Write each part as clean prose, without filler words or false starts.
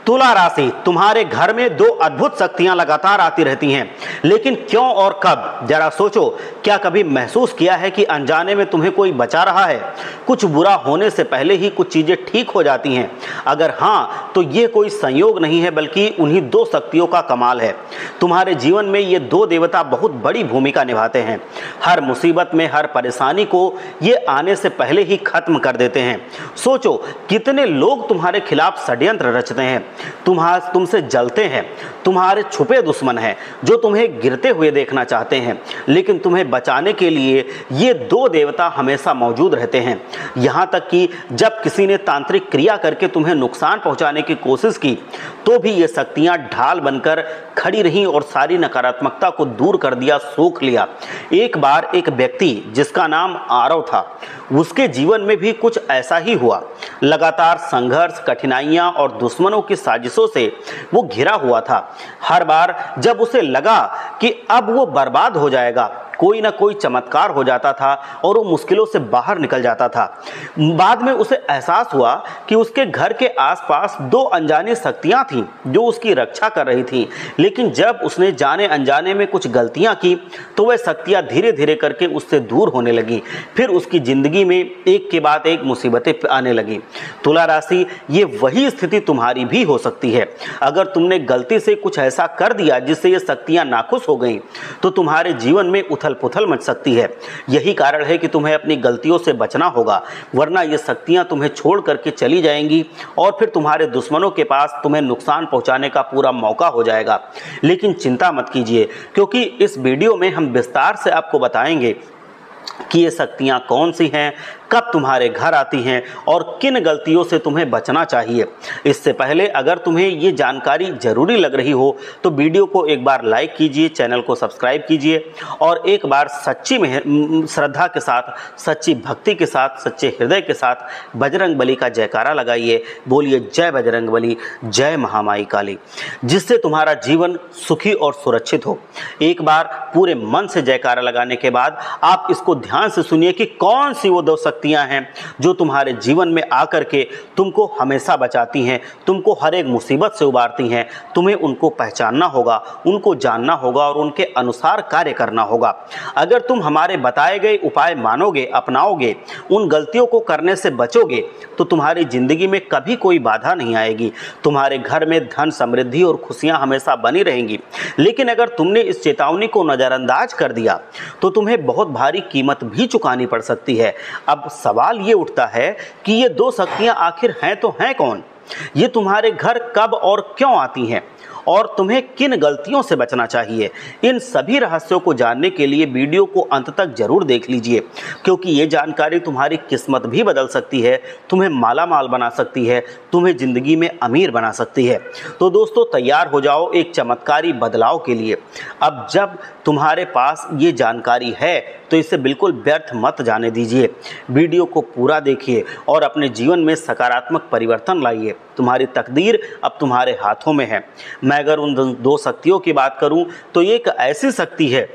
तुला राशि, तुम्हारे घर में दो अद्भुत शक्तियां लगातार आती रहती हैं, लेकिन क्यों और कब? जरा सोचो, क्या कभी महसूस किया है कि अनजाने में तुम्हें कोई बचा रहा है? कुछ बुरा होने से पहले ही कुछ चीजें ठीक हो जाती हैं। अगर हाँ, तो ये कोई संयोग नहीं है, बल्कि उन्हीं दो शक्तियों का कमाल है। तुम्हारे जीवन में ये दो देवता बहुत बड़ी भूमिका निभाते हैं। हर मुसीबत में, हर परेशानी को ये आने से पहले ही खत्म कर देते हैं। सोचो, कितने लोग तुम्हारे खिलाफ षड्यंत्र रचते हैं, तुमसे जलते हैं, तुम्हारे छुपे दुश्मन हैं जो तुम्हें गिरते हुए देखना चाहते हैं, लेकिन तुम्हें बचाने के लिए ये दो देवता हमेशा मौजूद रहते हैं। यहाँ तक कि जब किसी ने तांत्रिक क्रिया करके तुम्हें नुकसान पहुँचाने की कोशिश की, तो भी ये शक्तियाँ ढाल बनकर खड़ी रहीं और सारी नकारात्मकता को दूर कर दिया, सोख लिया। एक बार एक व्यक्ति जिसका नाम आरव था, उसके जीवन में भी कुछ ऐसा ही हुआ। लगातार संघर्ष, कठिनाइयां और दुश्मनों की साजिशों से वो घिरा हुआ था। हर बार जब उसे लगा कि अब वो बर्बाद हो जाएगा, कोई ना कोई चमत्कार हो जाता था और वो मुश्किलों से बाहर निकल जाता था। बाद में उसे एहसास हुआ कि उसके घर के आसपास दो अनजानी शक्तियां थीं जो उसकी रक्षा कर रही थीं, लेकिन जब उसने जाने अनजाने में कुछ गलतियां की, तो वह शक्तियां धीरे धीरे करके उससे दूर होने लगी। फिर उसकी जिंदगी में एक के बाद एक मुसीबतें आने लगी। तुला राशि, ये वही स्थिति तुम्हारी भी हो सकती है। अगर तुमने गलती से कुछ ऐसा कर दिया जिससे ये शक्तियां नाखुश हो गईं, तो तुम्हारे जीवन में उथल-पुथल मच सकती है। यही कारण है कि तुम्हें अपनी गलतियों से बचना होगा, वरना ये शक्तियां तुम्हें छोड़ करके चली जाएंगी और फिर तुम्हारे दुश्मनों के पास तुम्हें नुकसान पहुंचाने का पूरा मौका हो जाएगा। लेकिन चिंता मत कीजिए, क्योंकि इस वीडियो में हम विस्तार से आपको बताएंगे कि ये शक्तियाँ कौन सी हैं, कब तुम्हारे घर आती हैं और किन गलतियों से तुम्हें बचना चाहिए। इससे पहले अगर तुम्हें ये जानकारी ज़रूरी लग रही हो तो वीडियो को एक बार लाइक कीजिए, चैनल को सब्सक्राइब कीजिए और एक बार सच्ची श्रद्धा के साथ, सच्ची भक्ति के साथ, सच्चे हृदय के साथ बजरंग बली का जयकारा लगाइए। बोलिए जय बजरंग बली, जय महामाई काली, जिससे तुम्हारा जीवन सुखी और सुरक्षित हो। एक बार पूरे मन से जयकारा लगाने के बाद आप इसको ध्यान से सुनिए कि कौन सी वो दो शक्तियां हैं जो तुम्हारे जीवन में आकर के तुमको हमेशा बचाती हैं, तुमको हर एक मुसीबत से उबारती हैं। तुम्हें उनको पहचानना होगा, उनको जानना होगा और उनके अनुसार कार्य करना होगा। अगर तुम हमारे बताए गए उपाय मानोगे, अपनाओगे, उन गलतियों को करने से बचोगे, तो तुम्हारी जिंदगी में कभी कोई बाधा नहीं आएगी। तुम्हारे घर में धन, समृद्धि और खुशियां हमेशा बनी रहेंगी। लेकिन अगर तुमने इस चेतावनी को नज़रअंदाज कर दिया तो तुम्हें बहुत भारी कीमत भी चुकानी पड़ सकती है। अब सवाल ये उठता है कि ये दो शक्तियां आखिर हैं तो हैं कौन? ये तुम्हारे घर कब और क्यों आती हैं और तुम्हें किन गलतियों से बचना चाहिए? इन सभी रहस्यों को जानने के लिए वीडियो को अंत तक जरूर देख लीजिए, क्योंकि ये जानकारी तुम्हारी किस्मत भी बदल सकती है, तुम्हें माला माल बना सकती है, तुम्हें ज़िंदगी में अमीर बना सकती है। तो दोस्तों, तैयार हो जाओ एक चमत्कारी बदलाव के लिए। अब जब तुम्हारे पास ये जानकारी है तो इसे बिल्कुल व्यर्थ मत जाने दीजिए। वीडियो को पूरा देखिए और अपने जीवन में सकारात्मक परिवर्तन लाइए। तुम्हारी तकदीर अब तुम्हारे हाथों में है। मैं अगर उन दो शक्तियों की बात करूं तो ये एक ऐसी शक्ति है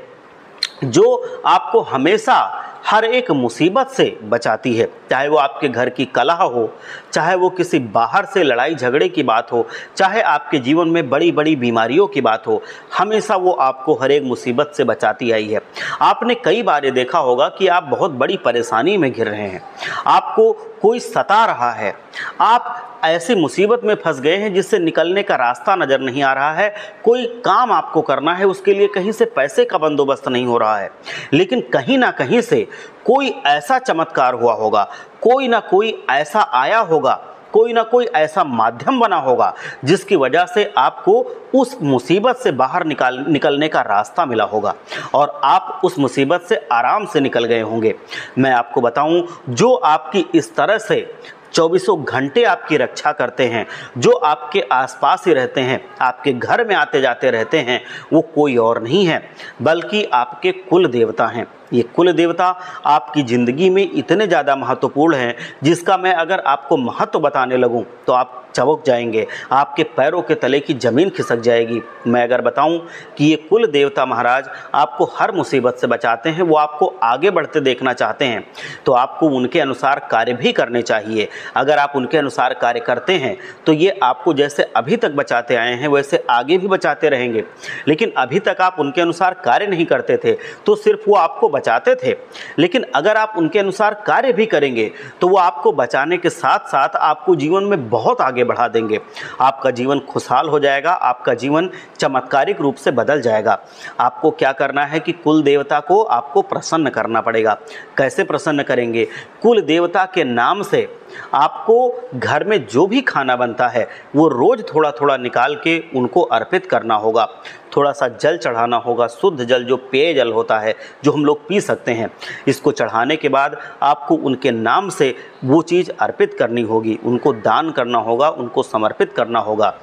जो आपको हमेशा हर एक मुसीबत से बचाती है, चाहे वो आपके घर की कलह हो, चाहे वो किसी बाहर से लड़ाई झगड़े की बात हो, चाहे आपके जीवन में बड़ी बड़ी बीमारियों की बात हो। हमेशा वो आपको हर एक मुसीबत से बचाती आई है। आपने कई बार ये देखा होगा कि आप बहुत बड़ी परेशानी में घिर रहे हैं, आपको कोई सता रहा है, आप ऐसी मुसीबत में फंस गए हैं जिससे निकलने का रास्ता नज़र नहीं आ रहा है। कोई काम आपको करना है, उसके लिए कहीं से पैसे का बंदोबस्त नहीं हो रहा है, लेकिन कहीं ना कहीं से कोई ऐसा चमत्कार हुआ होगा, कोई ना कोई ऐसा आया होगा, कोई ना कोई ऐसा माध्यम बना होगा जिसकी वजह से आपको उस मुसीबत से बाहर निकलने का रास्ता मिला होगा और आप उस मुसीबत से आराम से निकल गए होंगे। मैं आपको बताऊं, जो आपकी इस तरह से चौबीसों घंटे आपकी रक्षा करते हैं, जो आपके आसपास ही रहते हैं, आपके घर में आते जाते रहते हैं, वो कोई और नहीं है बल्कि आपके कुल देवता हैं। ये कुल देवता आपकी ज़िंदगी में इतने ज़्यादा महत्वपूर्ण हैं, जिसका मैं अगर आपको महत्व बताने लगूं तो आप चौंक जाएंगे, आपके पैरों के तले की ज़मीन खिसक जाएगी। मैं अगर बताऊं कि ये कुल देवता महाराज आपको हर मुसीबत से बचाते हैं, वो आपको आगे बढ़ते देखना चाहते हैं, तो आपको उनके अनुसार कार्य भी करने चाहिए। अगर आप उनके अनुसार कार्य करते हैं तो ये आपको जैसे अभी तक बचाते आए हैं वैसे आगे भी बचाते रहेंगे। लेकिन अभी तक आप उनके अनुसार कार्य नहीं करते थे तो सिर्फ वो आपको बचाते थे, लेकिन अगर आप उनके अनुसार कार्य भी करेंगे तो वो आपको बचाने के साथ साथ आपको जीवन में बहुत आगे बढ़ा देंगे। आपका जीवन खुशहाल हो जाएगा, आपका जीवन चमत्कारिक रूप से बदल जाएगा। आपको क्या करना है कि कुल देवता को आपको प्रसन्न करना पड़ेगा। कैसे प्रसन्न करेंगे? कुल देवता के नाम से आपको घर में जो भी खाना बनता है वो रोज थोड़ा थोड़ा निकाल के उनको अर्पित करना होगा। थोड़ा सा जल चढ़ाना होगा, शुद्ध जल जो पेय जल होता है, जो हम लोग पी सकते हैं। इसको चढ़ाने के बाद आपको उनके नाम से वो चीज़ अर्पित करनी होगी, उनको दान करना होगा, उनको समर्पित करना होगा।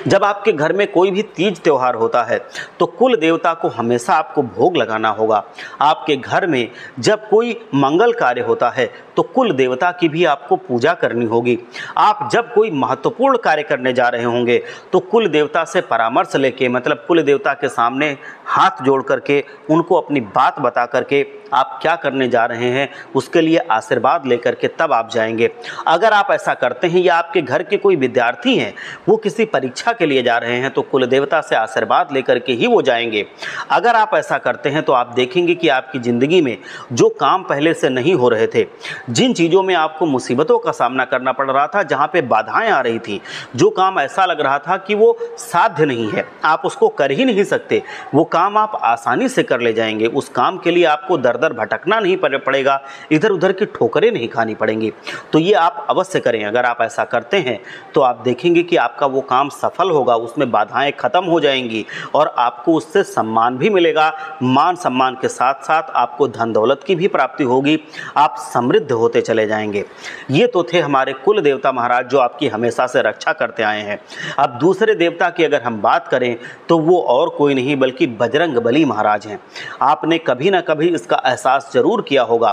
जब आपके घर में कोई भी तीज त्यौहार होता है तो कुल देवता को हमेशा आपको भोग लगाना होगा। आपके घर में जब कोई मंगल कार्य होता है तो कुल देवता की भी आपको पूजा करनी होगी। आप जब कोई महत्वपूर्ण कार्य करने जा रहे होंगे तो कुल देवता से परामर्श लेके, मतलब कुल देवता के सामने हाथ जोड़ करके उनको अपनी बात बता करके आप क्या करने जा रहे हैं उसके लिए आशीर्वाद लेकर के तब आप जाएंगे। अगर आप ऐसा करते हैं या आपके घर के कोई विद्यार्थी हैं वो किसी परीक्षा के लिए जा रहे हैं तो कुल देवता से आशीर्वाद लेकर के ही वो जाएंगे। अगर आप ऐसा करते हैं तो आप देखेंगे कि आपकी ज़िंदगी में जो काम पहले से नहीं हो रहे थे, जिन चीज़ों में आपको मुसीबतों का सामना करना पड़ रहा था, जहाँ पे बाधाएं आ रही थी, जो काम ऐसा लग रहा था कि वो साध्य नहीं है, आप उसको कर ही नहीं सकते, वो काम आप आसानी से कर ले जाएंगे। उस काम के लिए आपको दर दर भटकना नहीं पड़ेगा, इधर उधर की ठोकरें नहीं खानी पड़ेंगी। तो ये आप अवश्य करें। अगर आप ऐसा करते हैं तो आप देखेंगे कि आपका वो काम सफल होगा, उसमें बाधाएं खत्म हो जाएंगी और आपको उससे सम्मान भी मिलेगा। मान सम्मान के साथ साथ आपको धन दौलत की भी प्राप्ति होगी, आप समृद्ध होते चले जाएंगे। ये तो थे हमारे कुल देवता महाराज जो आपकी हमेशा से रक्षा करते आए हैं। अब दूसरे देवता की अगर हम बात करें तो वो और कोई नहीं बल्कि बजरंग बली महाराज हैं। आपने कभी ना कभी इसका एहसास जरूर किया होगा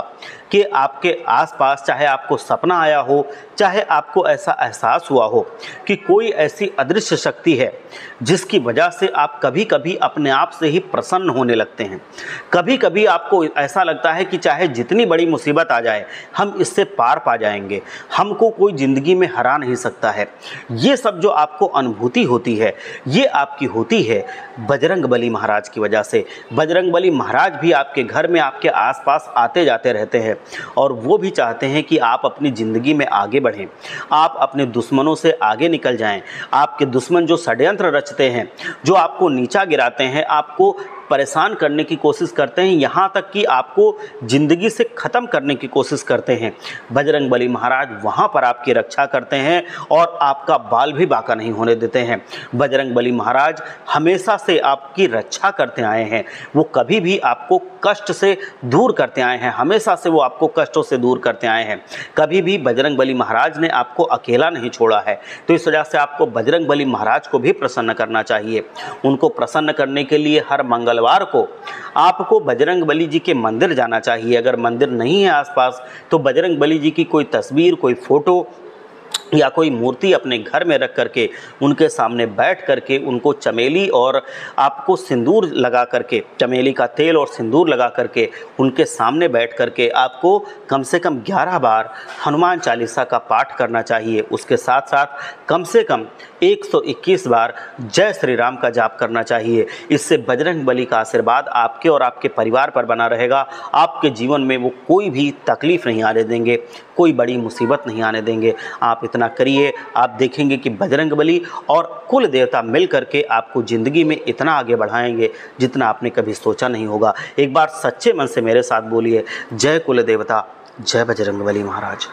कि आपके आसपास, चाहे आपको सपना आया हो, चाहे आपको ऐसा एहसास हुआ हो कि कोई ऐसी अदृश्य शक्ति है जिसकी वजह से आप कभी कभी अपने आप से ही प्रसन्न होने लगते हैं। कभी कभी आपको ऐसा लगता है कि चाहे जितनी बड़ी मुसीबत आ जाए हम इससे पार पा जाएंगे, हमको कोई ज़िंदगी में हरा नहीं सकता है। ये सब जो आपको अनुभूति होती है ये आपकी होती है बजरंग बली महाराज की वजह से। बजरंग बली महाराज भी आपके घर में, आपके आसपास आते जाते रहते हैं और वो भी चाहते हैं कि आप अपनी ज़िंदगी में आगे बढ़ें, आप अपने दुश्मनों से आगे निकल जाएं। आपके दुश्मन जो षड्यंत्र रचते हैं, जो आपको नीचा गिराते हैं, आपको परेशान करने की कोशिश करते हैं, यहाँ तक कि आपको ज़िंदगी से ख़त्म करने की कोशिश करते हैं, बजरंग बली महाराज वहाँ पर आपकी रक्षा करते हैं और आपका बाल भी बांका नहीं होने देते हैं। बजरंग बली महाराज हमेशा से आपकी रक्षा करते आए हैं, वो कभी भी आपको कष्ट से दूर करते आए हैं, हमेशा से वो आपको कष्टों से दूर करते आए हैं। कभी भी बजरंग बली महाराज ने आपको अकेला नहीं छोड़ा है। तो इस वजह से आपको बजरंग बली महाराज को भी प्रसन्न करना चाहिए। उनको प्रसन्न करने के लिए हर मंगलवार को आपको बजरंग बली जी के मंदिर जाना चाहिए। अगर मंदिर नहीं है आसपास तो बजरंग बली जी की कोई तस्वीर, कोई फोटो या कोई मूर्ति अपने घर में रख करके उनके सामने बैठ करके उनको चमेली और आपको सिंदूर लगा करके, चमेली का तेल और सिंदूर लगा करके उनके सामने बैठ करके आपको कम से कम 11 बार हनुमान चालीसा का पाठ करना चाहिए। उसके साथ साथ कम से कम 121 बार जय श्री राम का जाप करना चाहिए। इससे बजरंग बली का आशीर्वाद आपके और आपके परिवार पर बना रहेगा। आपके जीवन में वो कोई भी तकलीफ़ नहीं आने देंगे, कोई बड़ी मुसीबत नहीं आने देंगे। आप इतना करिए, आप देखेंगे कि बजरंग बली और कुल देवता मिल करके आपको ज़िंदगी में इतना आगे बढ़ाएंगे जितना आपने कभी सोचा नहीं होगा। एक बार सच्चे मन से मेरे साथ बोलिए, जय कुल देवता, जय बजरंग बली महाराज।